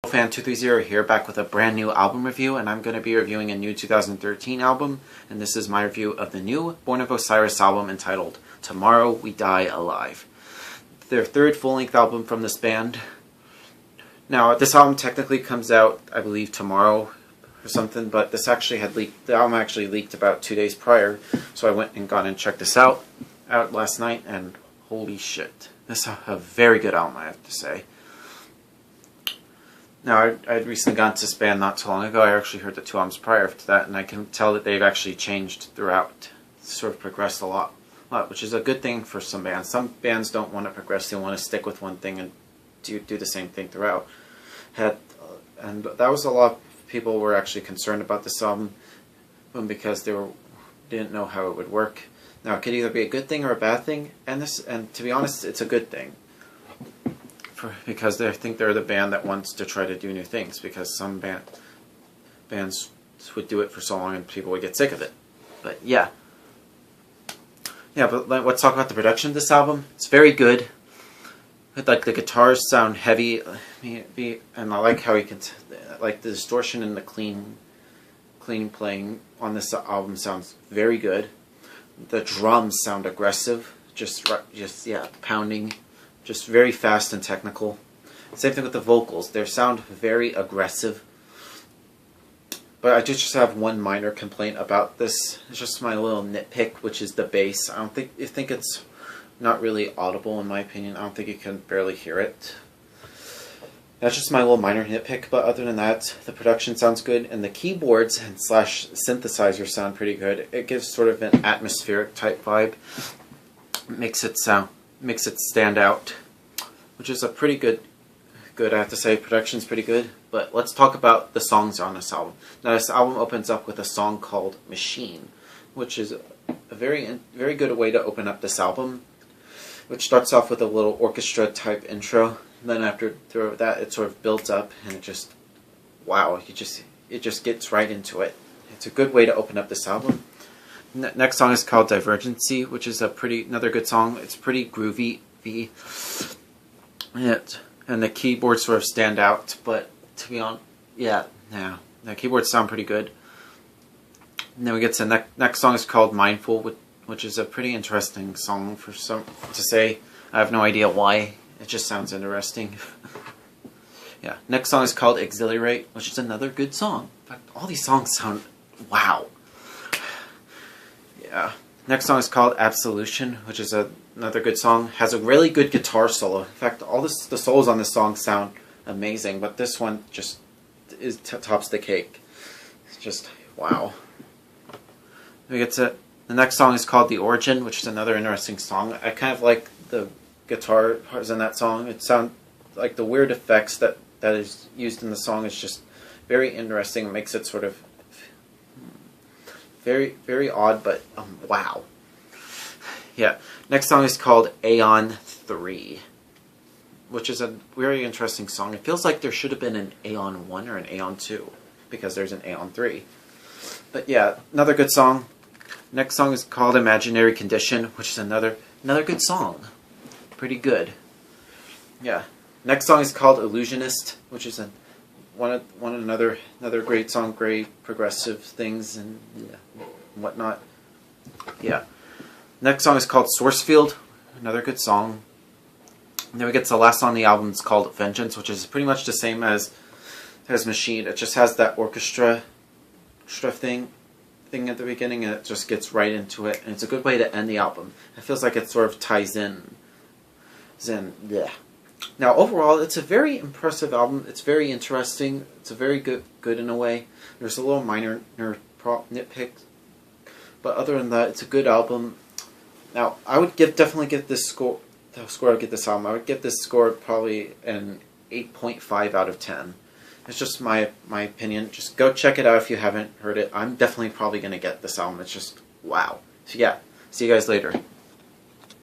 Fan230 here, back with a brand new album review, and I'm going to be reviewing a new 2013 album, and this is my review of the new Born of Osiris album entitled Tomorrow We Die Alive. Their third full-length album from this band. Now, this album technically comes out, I believe, tomorrow or something, but this actually had leaked. The album actually leaked about 2 days prior, so I went and got and checked this out last night, and holy shit. This is a very good album, I have to say. Now, I'd recently gotten to this band not too long ago. I actually heard the 2 albums prior to that, and I can tell that they've actually changed throughout. Sort of progressed a lot, which is a good thing for some bands. Some bands don't want to progress. They want to stick with one thing and do the same thing throughout. And that was a lot of people were actually concerned about this album because didn't know how it would work. Now, it could either be a good thing or a bad thing, and to be honest, it's a good thing. Because I think they're the band that wants to try to do new things, because some bands would do it for so long and people would get sick of it. But yeah. But let's talk about the production of this album. It's very good. Like, the guitars sound heavy, and I like how you can, like, the distortion and the clean playing on this album sounds very good. The drums sound aggressive, just pounding. Just very fast and technical. Same thing with the vocals. They sound very aggressive. But I just have one minor complaint about this. It's just my little nitpick, which is the bass. I think it's not really audible in my opinion. I don't think you can barely hear it. That's just my little minor nitpick. But other than that, the production sounds good, and the keyboards and / synthesizer sound pretty good. It gives sort of an atmospheric type vibe. Makes it stand out, which is a pretty good, I have to say. Production's pretty good. But let's talk about the songs on this album. Now, this album opens up with a song called Machine, which is a very good way to open up this album, which starts off with a little orchestra type intro. And then after that, it sort of builds up, and it just gets right into it. It's a good way to open up this album. Next song is called Divergence E, which is another good song. It's pretty groovy, and the keyboards sort of stand out. But to be honest, the keyboards sound pretty good. And then we get to the next song is called Mindful, which is a pretty interesting song for some to say. I have no idea why. It just sounds interesting. Next song is called Exhilarate, which is another good song. In fact, all these songs sound wow. Next song is called Absolution, which is another good song. Has a really good guitar solo. In fact, the solos on this song sound amazing, but this one just tops the cake. It's just wow. We get to the next song is called The Origin, which is another interesting song. I kind of like the guitar parts in that song. It sounds like the weird effects that is used in the song is just very interesting. It makes it sort of very, very odd, but wow. Next song is called Aeon 3, which is a very interesting song. It feels like there should have been an Aeon 1 or an Aeon 2, because there's an Aeon 3. But another good song. Next song is called Imaginary Condition, which is another good song. Pretty good. Next song is called Illusionist, which is another great song, great progressive things and whatnot. Next song is called Sourcefield, another good song. And then we get to the last song on the album. It's called Vengeance, which is pretty much the same as Machine. It just has that orchestra thing at the beginning, and it just gets right into it. And it's a good way to end the album. It feels like it sort of ties in. Now, overall, it's a very impressive album. It's very interesting. It's a very good in a way. There's a little minor nitpick, but other than that, it's a good album. Now, I would definitely give this score. The score I would give this album, I would give this score probably an 8.5 out of 10. It's just my opinion. Just go check it out if you haven't heard it. I'm definitely probably going to get this album. It's just wow. So see you guys later.